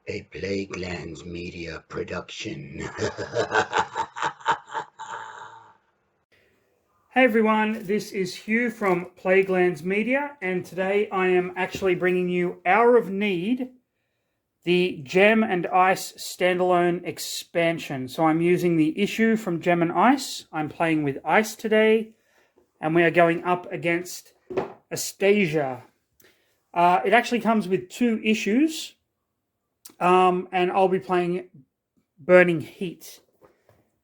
A Plaguelands Media production. Hey everyone, this is Hugh from Plaguelands Media, and today I am actually bringing you Hour of Need, the Gem and Ice standalone expansion. So I'm using the issue from Gem and Ice. I'm playing with Ice today, and we are going up against Anastasia. It actually comes with 2 issues, and I'll be playing Burning Heat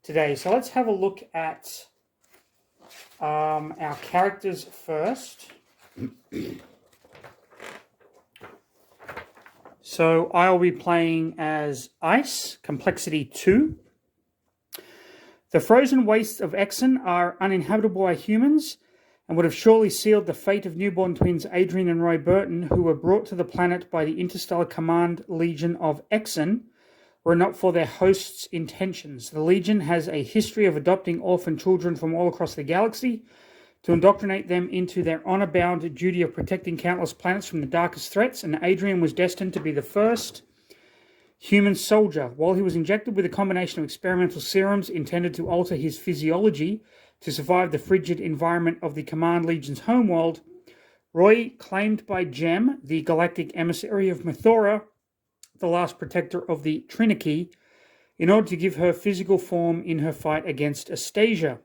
today. So let's have a look at our characters first. So I'll be playing as Ice, complexity 2. The frozen wastes of Exon are uninhabitable by humans and would have surely sealed the fate of newborn twins Adrian and Roy Burton, who were brought to the planet by the Interstellar Command Legion of Exon, were it not for their host's intentions. The Legion has a history of adopting orphan children from all across the galaxy to indoctrinate them into their honor-bound duty of protecting countless planets from the darkest threats, and Adrian was destined to be the first human soldier. While he was injected with a combination of experimental serums intended to alter his physiology to survive the frigid environment of the Command Legion's homeworld, Roy, claimed by Gem, the galactic emissary of Mathora, the last protector of the Trinity, in order to give her physical form in her fight against Anastasia.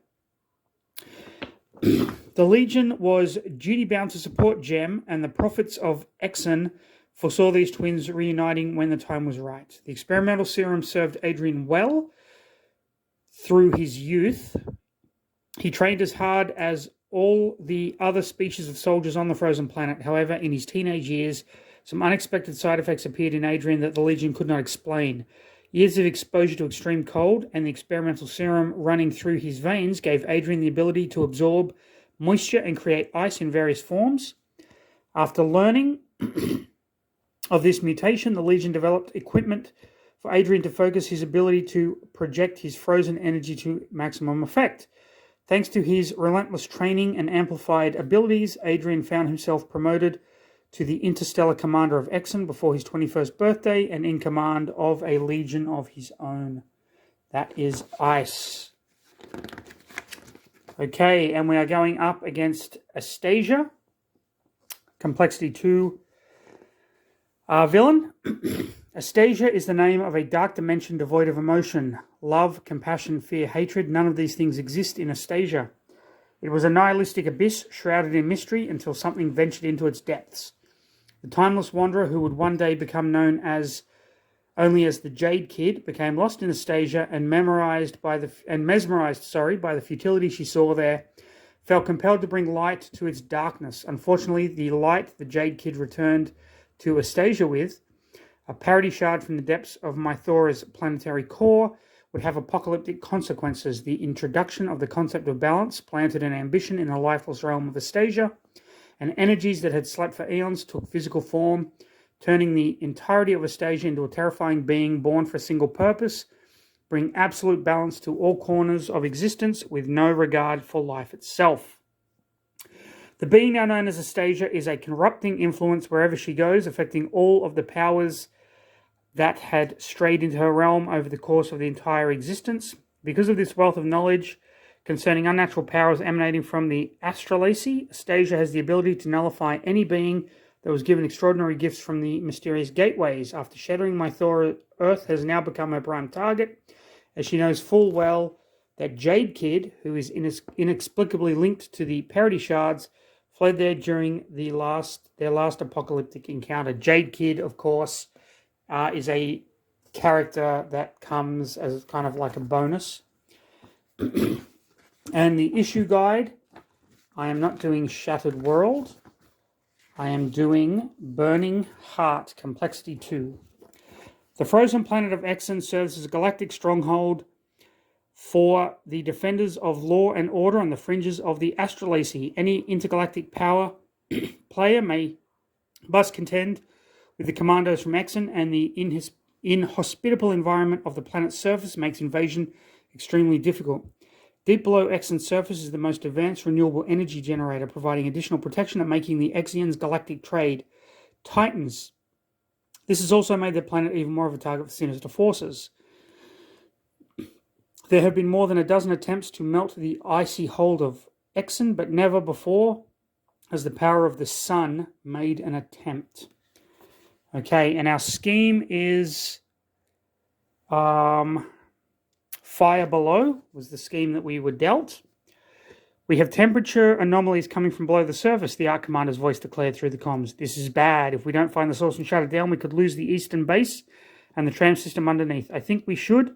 The Legion was duty-bound to support Gem, and the prophets of Exon foresaw these twins reuniting when the time was right. The experimental serum served Adrian well through his youth. He trained as hard as all the other species of soldiers on the frozen planet. However, in his teenage years, some unexpected side effects appeared in Adrian that the Legion could not explain. Years of exposure to extreme cold and the experimental serum running through his veins gave Adrian the ability to absorb moisture and create ice in various forms. After learning of this mutation, the Legion developed equipment for Adrian to focus his ability to project his frozen energy to maximum effect. Thanks to his relentless training and amplified abilities, Adrian found himself promoted to the Interstellar Commander of Exon before his 21st birthday and in command of a legion of his own. That is Ice. Okay, and we are going up against Anastasia, complexity 2 villain. Anastasia is the name of a dark dimension devoid of emotion. Love, compassion, fear, hatred, none of these things exist in Anastasia. It was a nihilistic abyss shrouded in mystery until something ventured into its depths. The timeless wanderer who would one day become known only as the Jade Kid became lost in Anastasia and mesmerized by the futility she saw there, felt compelled to bring light to its darkness. Unfortunately, the light the Jade Kid returned to Anastasia with, a parity shard from the depths of Mythora's planetary core, would have apocalyptic consequences. The introduction of the concept of balance planted an ambition in the lifeless realm of Anastasia, and energies that had slept for eons took physical form, turning the entirety of Anastasia into a terrifying being born for a single purpose: bring absolute balance to all corners of existence with no regard for life itself. The being now known as Anastasia is a corrupting influence wherever she goes, affecting all of the powers that had strayed into her realm over the course of the entire existence. Because of this wealth of knowledge concerning unnatural powers emanating from the Astrolace, Anastasia has the ability to nullify any being that was given extraordinary gifts from the mysterious gateways. After shattering Mythora, Earth has now become her prime target, as she knows full well that Jade Kid, who is inexplicably linked to the parity shards, fled there during their last apocalyptic encounter. Jade Kid, of course, is a character that comes as kind of like a bonus. And the issue guide, I am not doing Shattered World. I am doing Burning Heart, complexity 2. The frozen planet of Exon serves as a galactic stronghold for the defenders of law and order on the fringes of the Astrolace. Any intergalactic power player must contend with the commandos from Exon, and the inhospitable environment of the planet's surface makes invasion extremely difficult. Deep below Exon's surface is the most advanced renewable energy generator, providing additional protection and making the Exians' galactic trade. Titans This has also made the planet even more of a target for sinister forces. There have been more than a dozen attempts to melt the icy hold of Exxon, but never before has the power of the sun made an attempt. Okay, and our scheme is fire below was the scheme that we were dealt. We have temperature anomalies coming from below the surface, the Arc Commander's voice declared through the comms. This is bad. If we don't find the source and shut it down, we could lose the eastern base and the tram system underneath. I think we should.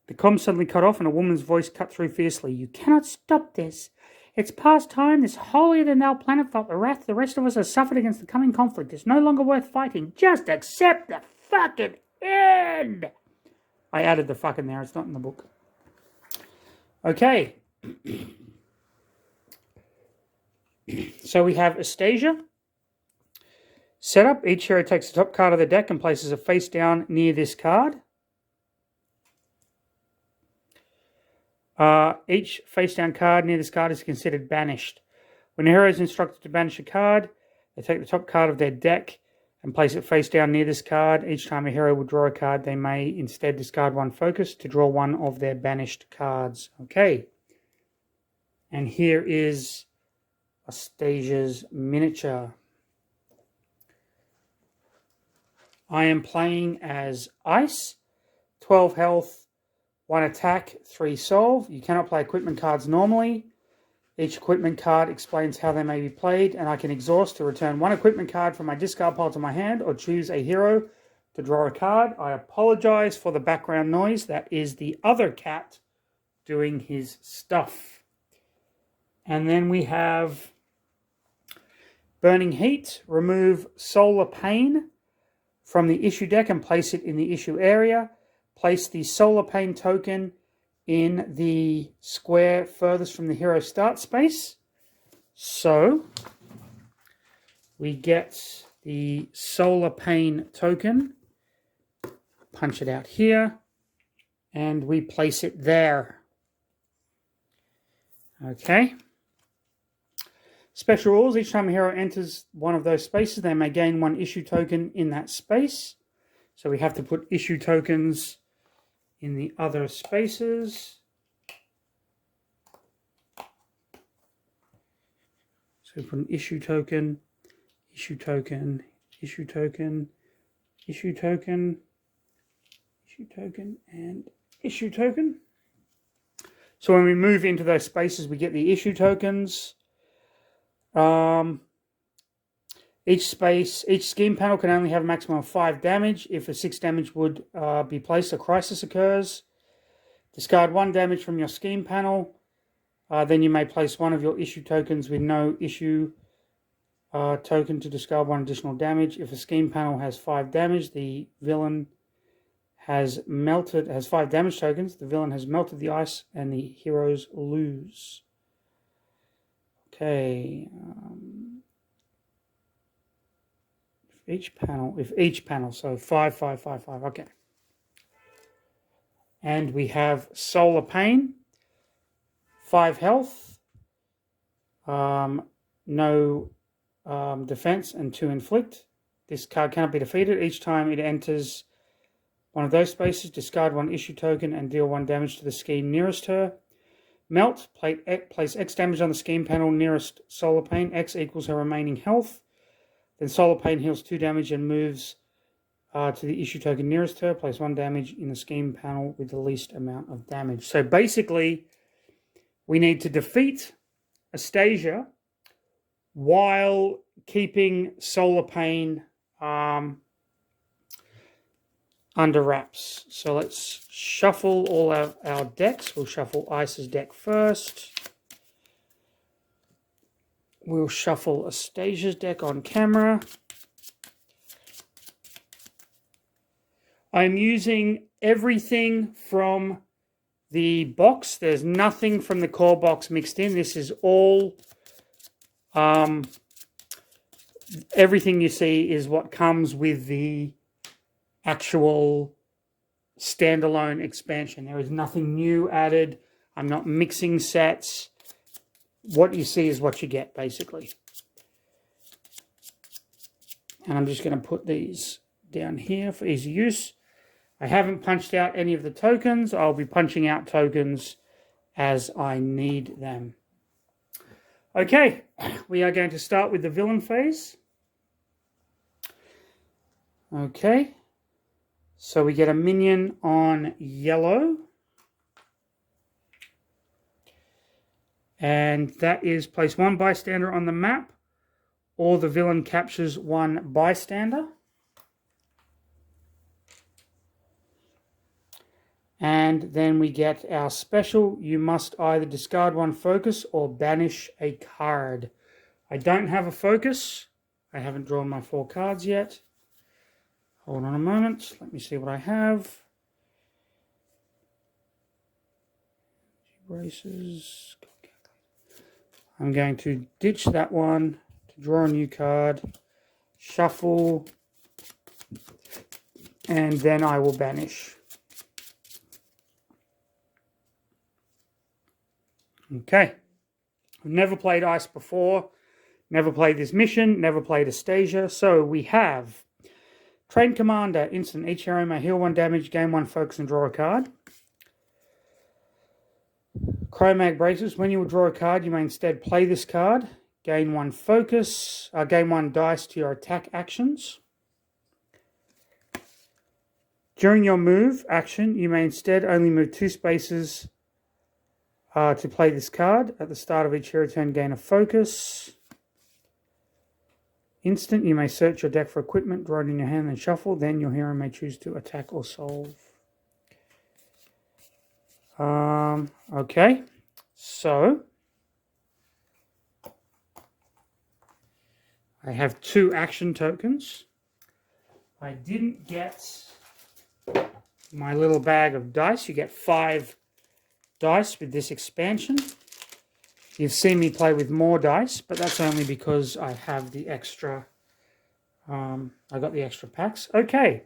The comms suddenly cut off and a woman's voice cut through fiercely. You cannot stop this. It's past time. This holier-than-thou planet felt the wrath the rest of us have suffered against the coming conflict. It's no longer worth fighting. Just accept the fucking end. I added the fucking there. It's not in the book. Okay. So we have Anastasia. Set up. Each hero takes the top card of the deck and places it face down near this card. Each face-down card near this card is considered banished. When a hero is instructed to banish a card, they take the top card of their deck and place it face down near this card. Each time a hero will draw a card, they may instead discard one focus to draw one of their banished cards. Okay. And here is Anastasia's miniature. I am playing as Ice, 12 health, 1 attack, 3 solve. You cannot play equipment cards normally. Each equipment card explains how they may be played, and I can exhaust to return 1 equipment card from my discard pile to my hand or choose a hero to draw a card. I apologize for the background noise. That is the other cat doing his stuff. And then we have Burning Heat. Remove Solar Pain from the issue deck and place it in the issue area. Place the Solar Pain token in the square furthest from the hero start space. So we get the Solar Pain token, punch it out here, and we place it there. Okay. Special rules. Each time a hero enters one of those spaces, they may gain 1 issue token in that space. So we have to put issue tokens in the other spaces. So we put an issue token, issue token, issue token, issue token, issue token, and issue token. So when we move into those spaces, we get the issue tokens. Each scheme panel can only have a maximum of 5 damage. If a 6 damage would be placed, a crisis occurs. Discard 1 damage from your scheme panel. Then you may place 1 of your issue tokens with no issue token to discard 1 additional damage. If a scheme panel has 5 damage, the villain has 5 damage tokens. The villain has melted the ice and the heroes lose. Okay. If each panel, so 5, 5, 5, 5, okay. And we have Solar Pain, 5 health, no defense, and 2 inflict. This card cannot be defeated. Each time it enters one of those spaces, discard 1 issue token and deal 1 damage to the scheme nearest her. Melt, place X damage on the scheme panel nearest Solar Pain. X equals her remaining health. Then Solar Pain heals 2 damage and moves to the issue token nearest her. Place 1 damage in the scheme panel with the least amount of damage. So basically, we need to defeat Anastasia while keeping Solar Pain under wraps. So let's shuffle all our decks. We'll shuffle Ice's deck first. We'll shuffle Anastasia's deck on camera. I'm using everything from the box. There's nothing from the core box mixed in. This is all, everything you see is what comes with the actual standalone expansion. There is nothing new added. I'm not mixing sets. What you see is what you get, basically. And I'm just going to put these down here for easy use. I haven't punched out any of the tokens. I'll be punching out tokens as I need them. Okay, we are going to start with the villain phase. Okay, so we get a minion on yellow. And that is place one bystander on the map, or the villain captures one bystander. And then we get our special. You must either discard one focus or banish a card. I don't have a focus. I haven't drawn my 4 cards yet. Hold on a moment. Let me see what I have. Braces. I'm going to ditch that one to draw a new card. Shuffle. And then I will banish. Okay, I've never played Ice before, never played this mission, never played Anastasia. So we have Train Commander, instant. Each hero may heal 1 damage, gain 1 focus, and draw a card. Chromag Braces, when you will draw a card, you may instead play this card, gain 1 focus, gain 1 dice to your attack actions. During your move action, you may instead only move 2 spaces to play this card. At the start of each hero turn, gain a focus. Instant, you may search your deck for equipment, draw it in your hand, and shuffle. Then your hero may choose to attack or solve. Okay, so I have 2 action tokens. I didn't get my little bag of dice. You get 5 dice with this expansion. You've seen me play with more dice, but that's only because I have the extra. I got the extra packs. Okay.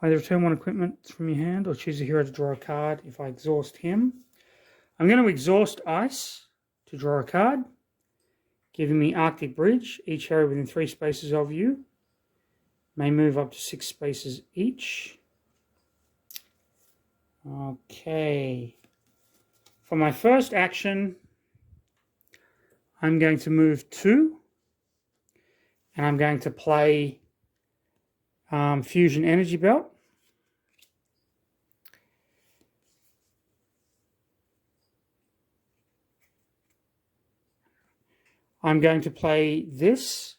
Either return 1 equipment from your hand or choose a hero to draw a card. If I exhaust him, I'm going to exhaust Ice to draw a card, giving me Arctic Bridge. Each hero within 3 spaces of you may move up to 6 spaces each. Okay. For my first action, I'm going to move 2, and I'm going to play Fusion Energy Belt. I'm going to play this.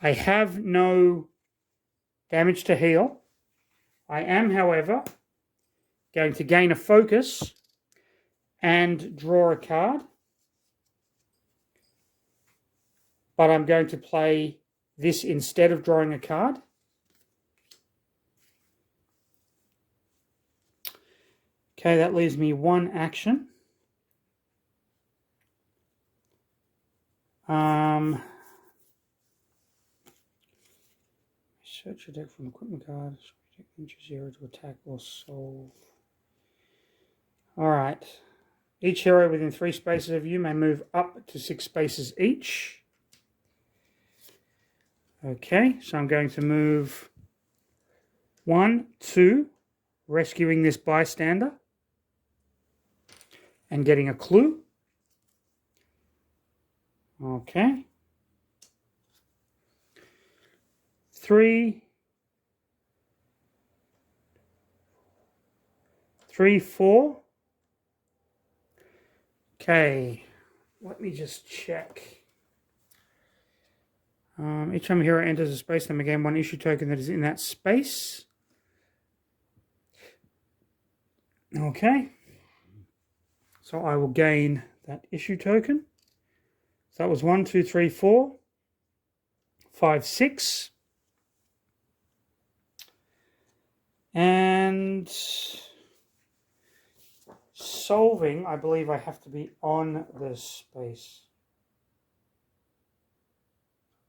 I have no damage to heal. I am, however, going to gain a focus and draw a card. But I'm going to play this instead of drawing a card. Okay, that leaves me 1 action. Search your deck for an equipment card. Choose 0 to attack or solve. Alright. Each hero within 3 spaces of you may move up to 6 spaces each. Okay, so I'm going to move 1, 2, rescuing this bystander and getting a clue. Okay. 3, 4. Okay, let me just check. Each time a hero enters a space, they may gain 1 issue token that is in that space. Okay. So I will gain that issue token. So that was 1, 2, 3, 4, 5, 6. And solving, I believe I have to be on this space.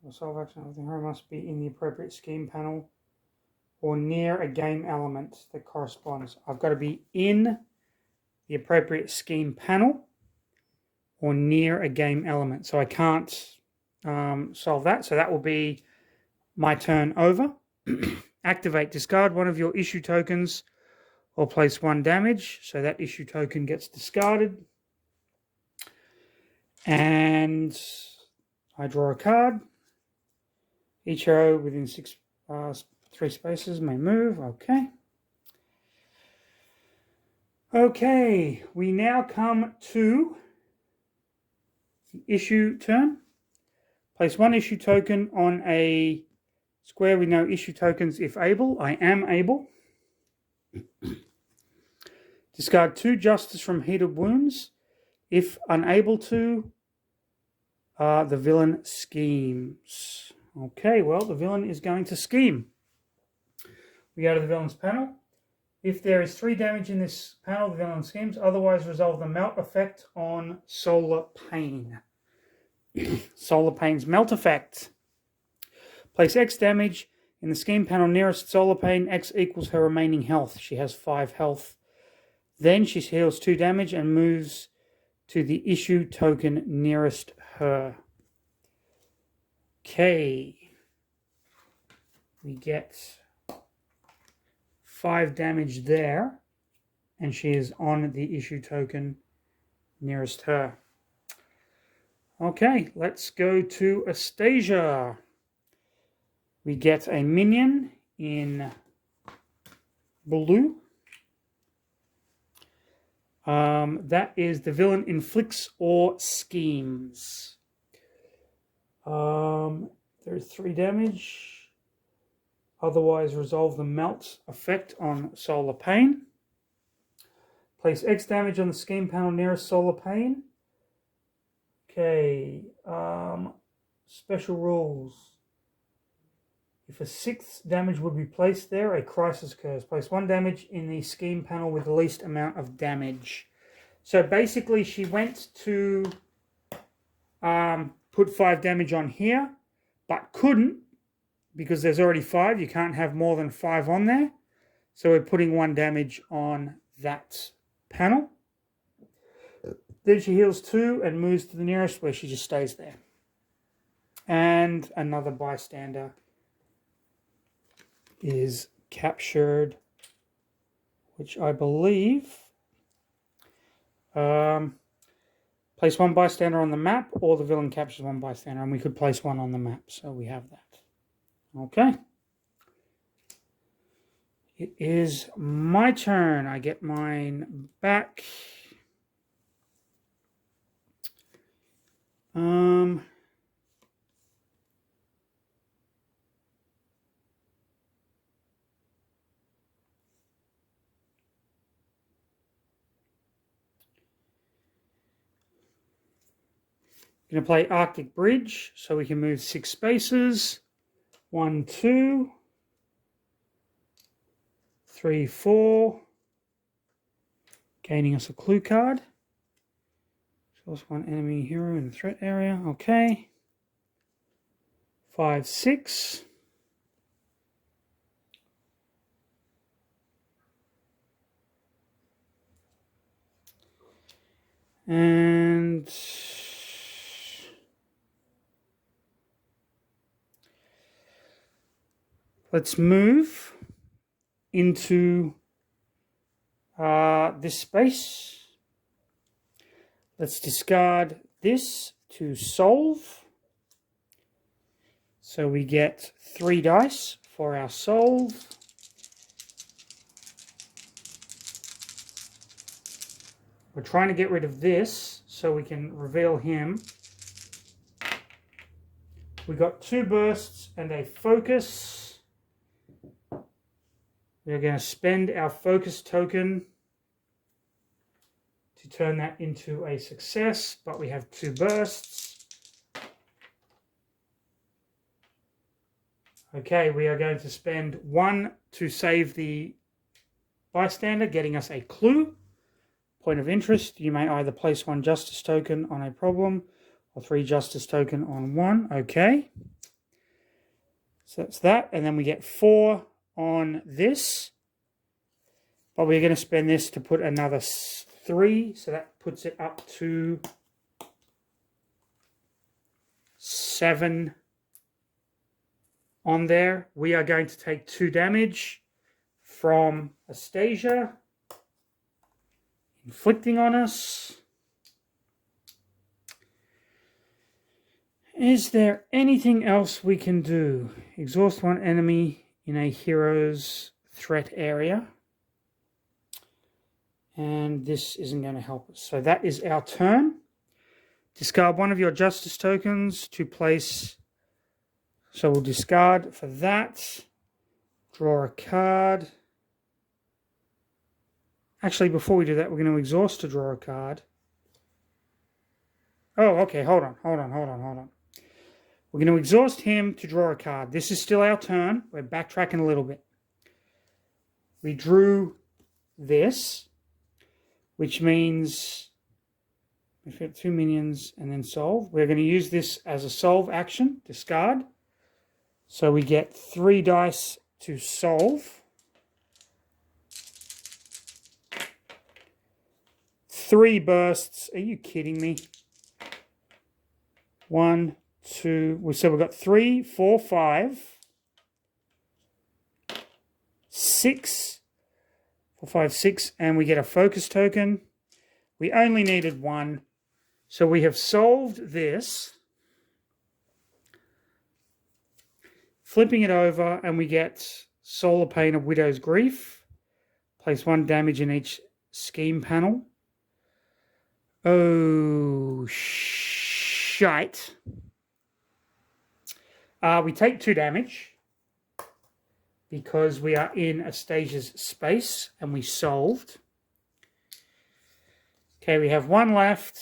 The solve action of the hero must be in the appropriate scheme panel or near a game element that corresponds. I've got to be in the appropriate scheme panel or near a game element. So I can't solve that. So that will be my turn over. Activate. Discard one of your issue tokens or place 1 damage. So that issue token gets discarded. And I draw a card. Each hero within 3 spaces may move. Okay. Okay, we now come to the issue turn. Place 1 issue token on a square with no issue tokens if able. I am able. Discard 2 justice from heated wounds. If unable to, the villain schemes. Okay, well, the villain is going to scheme. We go to the villain's panel. If there is 3 damage in this panel, the villain schemes. Otherwise, resolve the melt effect on Solar Pain. Solar Pain's melt effect. Place X damage in the scheme panel nearest Solar Pain. X equals her remaining health. She has 5 health. Then she heals 2 damage and moves to the issue token nearest her. Okay. We get 5 damage there, and she is on the issue token nearest her. Okay, let's go to Anastasia. We get a minion in blue. That is the villain inflicts or schemes. There's 3 damage. Otherwise, resolve the melt effect on Solar Pain. Place X damage on the scheme panel nearest Solar Pain. Okay. Special rules. If a 6th damage would be placed there, a crisis occurs. Place 1 damage in the scheme panel with the least amount of damage. So basically, she went to put 5 damage on here, but couldn't, because there's already 5. You can't have more than 5 on there. So we're putting 1 damage on that panel. Then she heals 2 and moves to the nearest, where she just stays there. And another bystander is captured, which I believe... place 1 bystander on the map, or the villain captures 1 bystander, and we could place 1 on the map, so we have that. Okay. It is my turn. I get mine back. Going to play Arctic Bridge, so we can move 6 spaces. 1, 2, 3, 4. Gaining us a clue card. So that's 1 enemy hero in the threat area. Okay. 5, 6. And... let's move into this space. Let's discard this to solve. So we get 3 dice for our solve. We're trying to get rid of this so we can reveal him. We got 2 bursts and a focus. We're going to spend our focus token to turn that into a success, but we have 2 bursts. Okay, we are going to spend 1 to save the bystander, getting us a clue. Point of interest, you may either place 1 justice token on a problem or 3 justice token on 1. Okay. So that's that. And then we get 4 on this. But we're going to spend this to put another 3. So that puts it up to 7 on there. We are going to take 2 damage from Anastasia inflicting on us. Is there anything else we can do? Exhaust 1 enemy in a hero's threat area. And this isn't going to help us. So that is our turn. Discard 1 of your justice tokens to place. So we'll discard for that. Draw a card. Actually, before we do that, we're going to exhaust to draw a card. Oh, okay. Hold on. We're going to exhaust him to draw a card. This is still our turn. We're backtracking a little bit. We drew this, which means we've got 2 minions and then solve. We're going to use this as a solve action, discard. So we get 3 dice to solve. 3 bursts. Are you kidding me? 1, 2. So we've got 3, 4, 5, 6. 4, 5, 6. And we get a focus token. We only needed 1. So we have solved this. Flipping it over, and we get Solar Pain of Widow's Grief. Place 1 damage in each scheme panel. Oh, shite. We take 2 damage because we are in Anastasia's space and we solved. Okay, we have 1 left.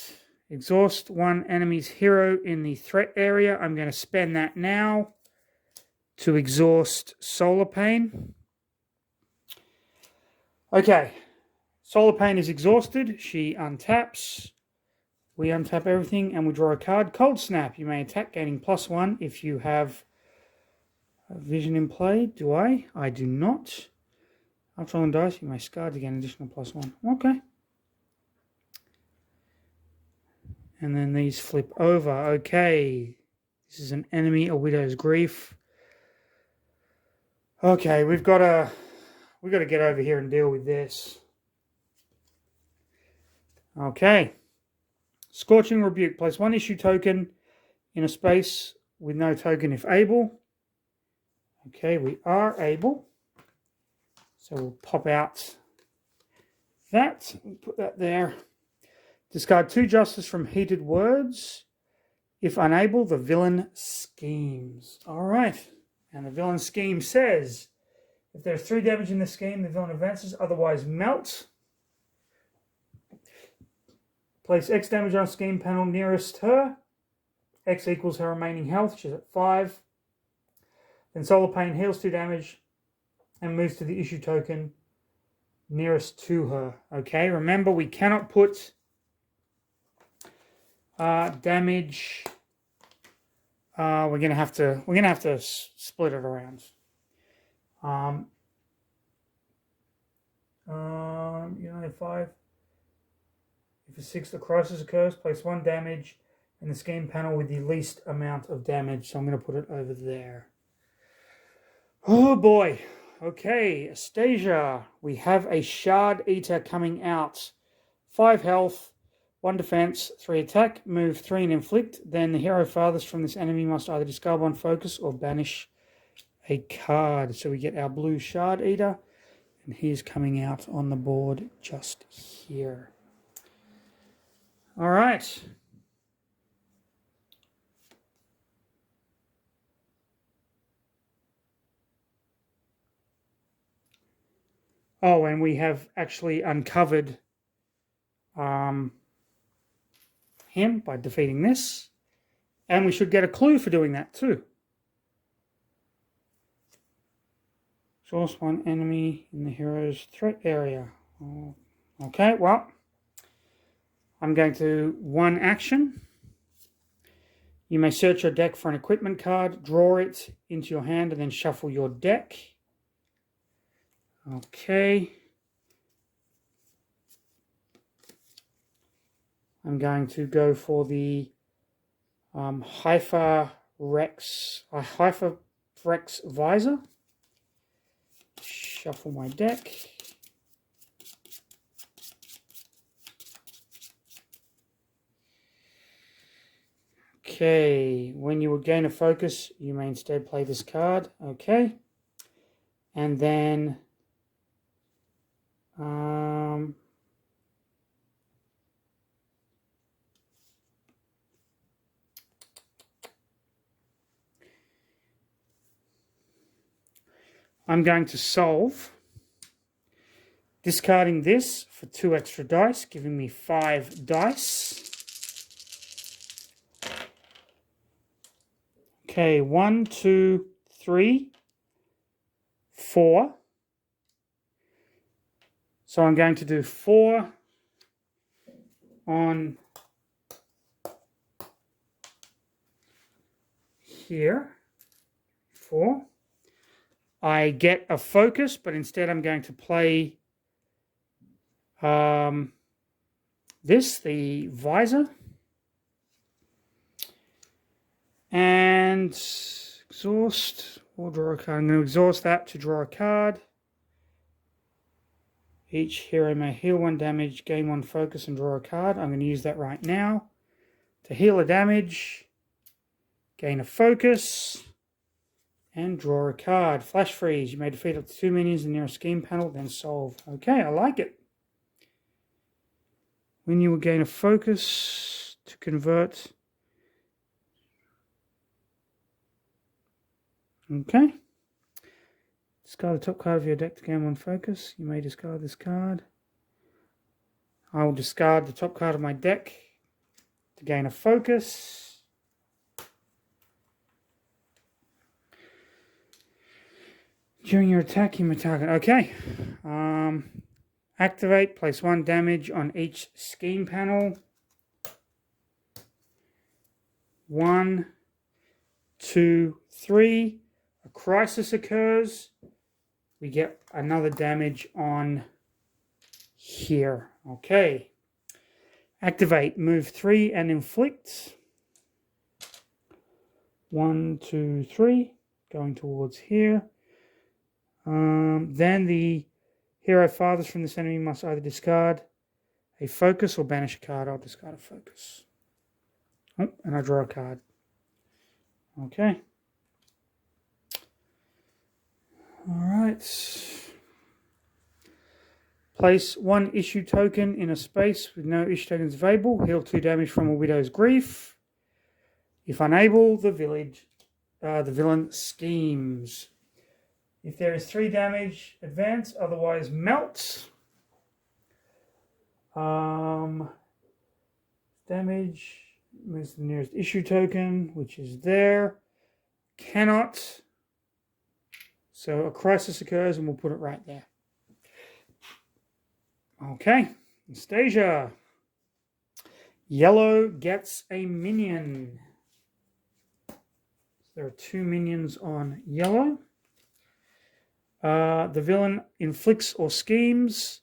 Exhaust 1 enemy's hero in the threat area. I'm going to spend that now to exhaust Solar Pain. Okay, Solar Pain is exhausted. She untaps. We untap everything and we draw a card. Cold Snap. You may attack, gaining +1 if you have a vision in play. Do I? I do not. After rolling dice, you may scar to gain additional +1. Okay. And then these flip over. Okay. This is an enemy, a Widow's Grief. Okay, we've got to get over here and deal with this. Okay. Scorching Rebuke. Place 1 issue token in a space with no token if able. Okay, we are able. So we'll pop out that. We'll put that there. Discard 2 justice from Heated Words. If unable, the villain schemes. All right. And the villain scheme says, if there's 3 damage in the scheme, the villain advances, otherwise melt. Place X damage on a scheme panel nearest her. X equals her remaining health. She's at 5. Then Solar Pain heals 2 damage and moves to the issue token nearest to her. Okay, remember we cannot put damage. We're gonna have to split it around. You only have 5. If a 6 the crisis occurs, place 1 damage in the scheme panel with the least amount of damage. So I'm going to put it over there. Oh boy. Okay, Anastasia. We have a Shard Eater coming out. 5 health, 1 defense, 3 attack, move 3 and inflict. Then the hero farthest from this enemy must either discard 1 focus or banish a card. So we get our blue Shard Eater. And he's coming out on the board just here. All right. Oh, and we have actually uncovered him by defeating this. And we should get a clue for doing that too. Source 1 enemy in the hero's threat area. Okay, well, I'm going to 1 action. You may search your deck for an equipment card, draw it into your hand, and then shuffle your deck. Okay. I'm going to go for the Hyper Frex Visor. Shuffle my deck. Okay, when you would gain a focus, you may instead play this card. Okay. And then I'm going to solve, discarding this for 2 extra dice, giving me 5 dice. Okay, 1, 2, 3, 4. So I'm going to do 4 on here. 4. I get a focus, but instead I'm going to play this, the visor. And exhaust or draw a card. I'm going to exhaust that to draw a card. Each hero may heal 1 damage, gain 1 focus, and draw a card. I'm going to use that right now to heal a damage, gain a focus, and draw a card. Flash freeze. You may defeat up to 2 minions in the nearest scheme panel, then solve. Okay, I like it. When you will gain a focus to convert. Okay. Discard the top card of your deck to gain 1 focus. You may discard this card. I will discard the top card of my deck to gain a focus. During your attack, you may target. Okay. Activate. Place 1 damage on each scheme panel. 1, 2, 3. A crisis occurs. We get another damage on here. Okay. Activate. Move 3 and inflict. 1, 2, 3. Going towards here. Then the hero farthest from this enemy must either discard a focus or banish a card. I'll discard a focus. Oh, and I draw a card. Okay. Alright. Place 1 issue token in a space with no issue tokens available. Heal 2 damage from a Widow's Grief. If unable, the villain schemes. If there is 3 damage, advance, otherwise melt. Damage moves to the nearest issue token, which is there. Cannot. So a crisis occurs and we'll put it right there. Okay, Anastasia. Yellow gets a minion. There are 2 minions on yellow. The villain inflicts or schemes.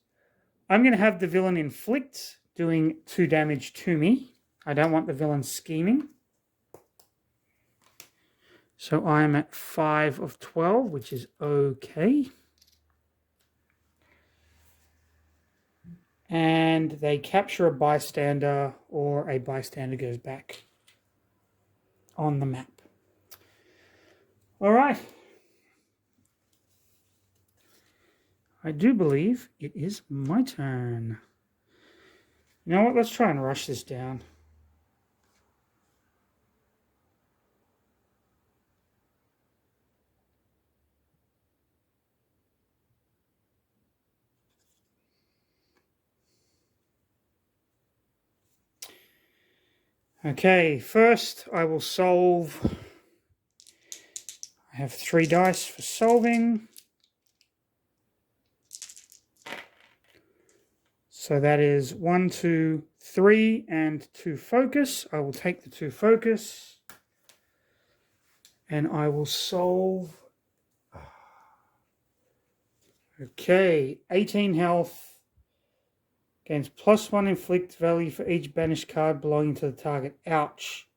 I'm going to have the villain inflict, doing 2 damage to me. I don't want the villain scheming. So I'm at 5 of 12, which is okay. And they capture a bystander, or a bystander goes back on the map. All right. I do believe it is my turn. You know what? Let's try and rush this down. Okay, first I will solve. I have 3 dice for solving. So that is 1, 2, 3, and 2 focus. I will take the 2 focus. And I will solve. Okay, 18 health. Gains +1 inflict value for each banished card belonging to the target. Ouch.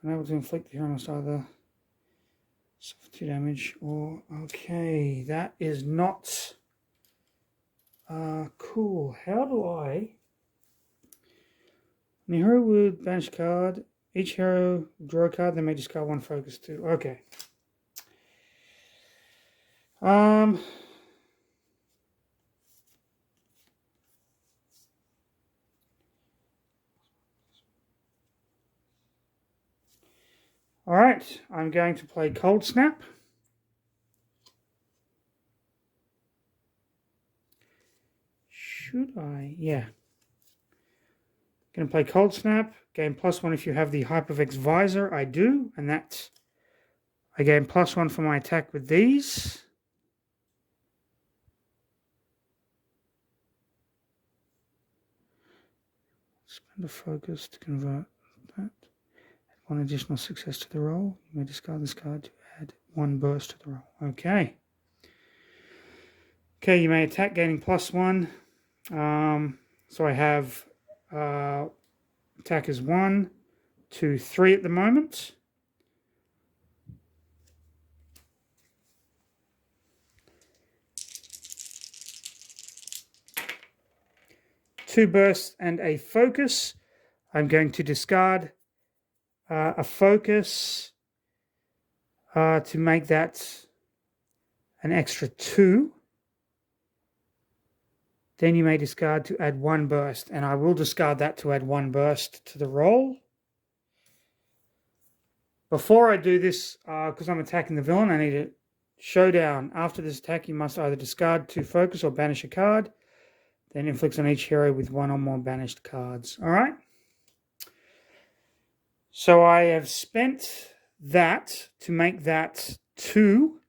Unable to inflict the hero must either Suffer 2 damage. Or okay, that is not cool. How do I? The hero would banish a card. Each hero draw a card. They may discard 1 focus too. Okay. All right. I'm going to play Cold Snap. Should I? Yeah. Going to play Cold Snap. Gain +1 if you have the Hypervex Visor. I do, and that's I gain +1 for my attack with these. Spend a focus to convert that. Add 1 additional success to the roll. You may discard this card to add 1 burst to the roll. Okay. Okay, you may attack gaining +1. So I have attack is 1, 2, 3 at the moment. Two bursts and a focus. I'm going to discard a focus to make that an extra 2. Then you may discard to add 1 burst, and I will discard that to add 1 burst to the roll. Before I do this, because I'm attacking the villain, I need a showdown. After this attack, you must either discard 2 focus or banish a card. Then inflicts on each hero with 1 or more banished cards. All right. So I have spent that to make that 2.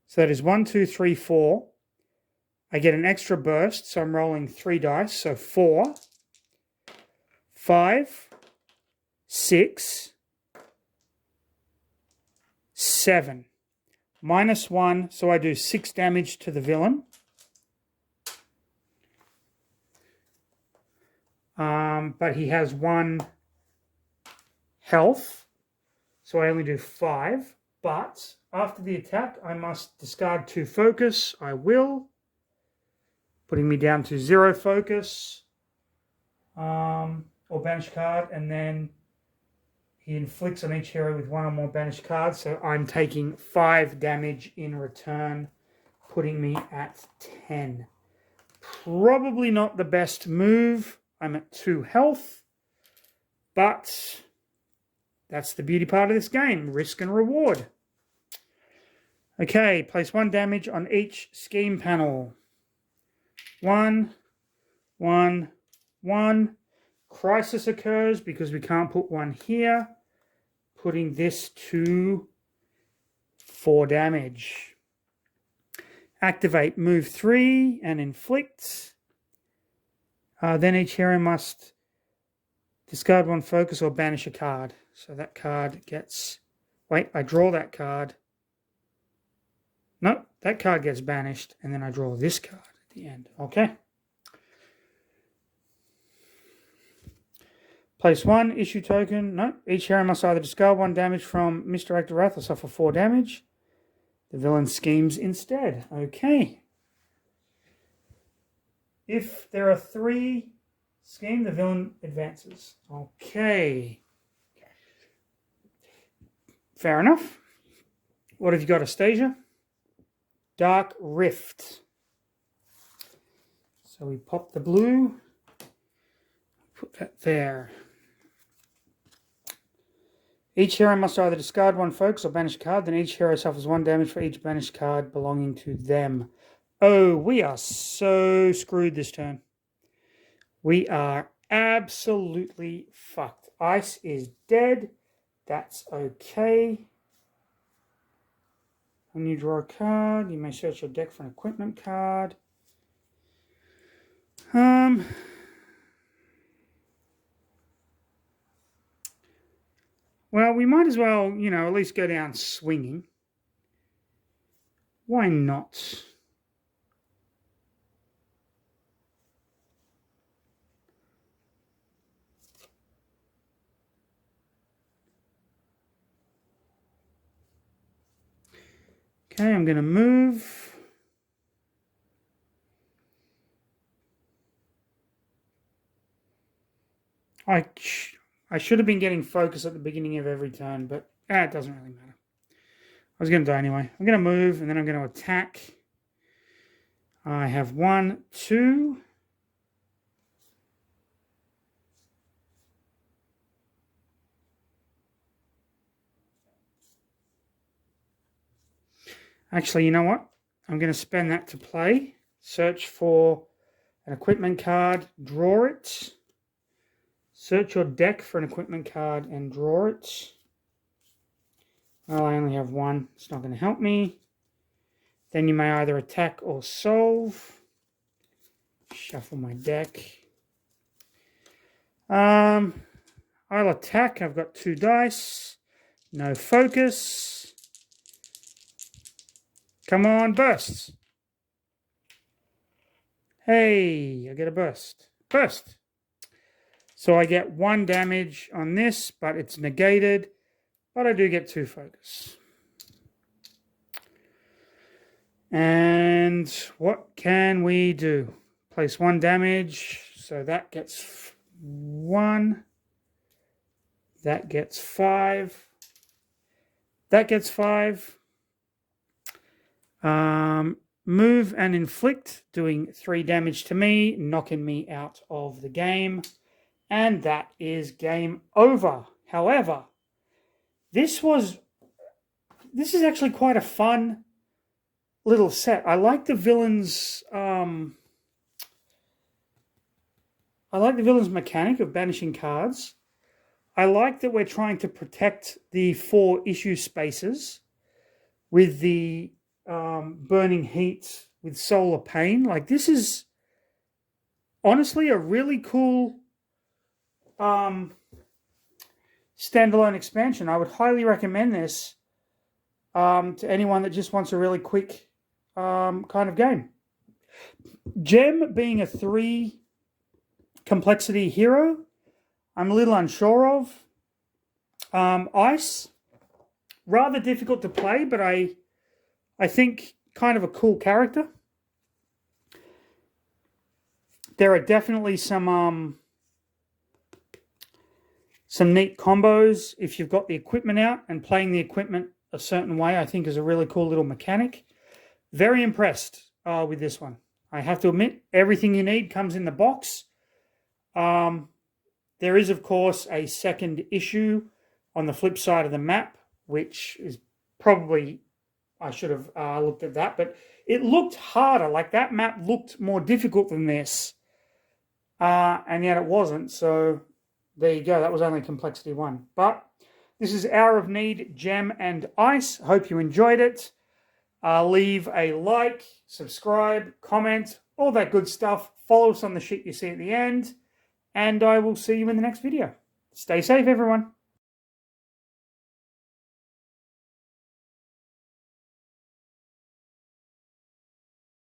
So that is 1, 2, 3, 4. I get an extra burst, so I'm rolling 3 dice. So 4, 5, 6, 7. -1, so I do 6 damage to the villain. But he has 1 health, so I only do 5. But after the attack, I must discard 2 focus. I will, putting me down to 0 focus, or banish card, and then he inflicts on each hero with 1 or more banished cards. So I'm taking 5 damage in return, putting me at 10. Probably not the best move. I'm at 2 health, but that's the beauty part of this game, risk and reward. Okay, place 1 damage on each scheme panel. 1, 1, 1. Crisis occurs because we can't put 1 here, putting this to 4 damage. Activate, move 3 and inflict. Then each hero must discard 1 focus or banish a card. So that card gets... Wait, I draw that card. No, that card gets banished, and then I draw this card at the end. Okay. Place 1, issue token. No, each hero must either discard 1 damage from Misdirected Wrath or suffer 4 damage. The villain schemes instead. Okay. If there are 3 scheme, the villain advances. Okay. Fair enough. What have you got, Anastasia? Dark Rift. So we pop the blue. Put that there. Each hero must either discard 1 focus or banish a card. Then each hero suffers 1 damage for each banished card belonging to them. Oh, we are so screwed this turn. We are absolutely fucked. Ice is dead. That's okay. When you draw a card, you may search your deck for an equipment card. Well, we might as well, at least go down swinging. Why not? Okay, I'm going to move. I should have been getting focus at the beginning of every turn, but it doesn't really matter. I was going to die anyway. I'm going to move, and then I'm going to attack. I have 1, 2. Actually, you know what? I'm going to spend that to play. Search for an equipment card, draw it. Search your deck for an equipment card and draw it. Well, I only have 1. It's not going to help me. Then you may either attack or solve. Shuffle my deck. I'll attack. I've got 2 dice. No focus. Come on, bursts. Hey, I get a burst. Burst. So I get 1 damage on this, but it's negated. But I do get 2 focus. And what can we do? Place 1 damage. So that gets 1. That gets 5. That gets 5. Move and inflict, doing 3 damage to me, knocking me out of the game. And that is game over. However, this is actually quite a fun little set. I like the villain's mechanic of banishing cards. I like that we're trying to protect the 4 issue spaces with the burning heat with solar pain. Like, this is honestly a really cool standalone expansion. I would highly recommend this to anyone that just wants a really quick kind of game. Gem being a 3 complexity hero, I'm a little unsure of. Ice, rather difficult to play, but I think kind of a cool character. There are definitely some neat combos if you've got the equipment out, and playing the equipment a certain way I think is a really cool little mechanic. Very impressed with this one. I have to admit, everything you need comes in the box. There is, of course, a second issue on the flip side of the map, which is probably, I should have looked at that, but it looked harder. Like, that map looked more difficult than this, and yet it wasn't. So there you go. That was only complexity 1. But this is Hour of Need, Gem and Ice. Hope you enjoyed it. Leave a like, subscribe, comment, all that good stuff. Follow us on the shit you see at the end. And I will see you in the next video. Stay safe, everyone.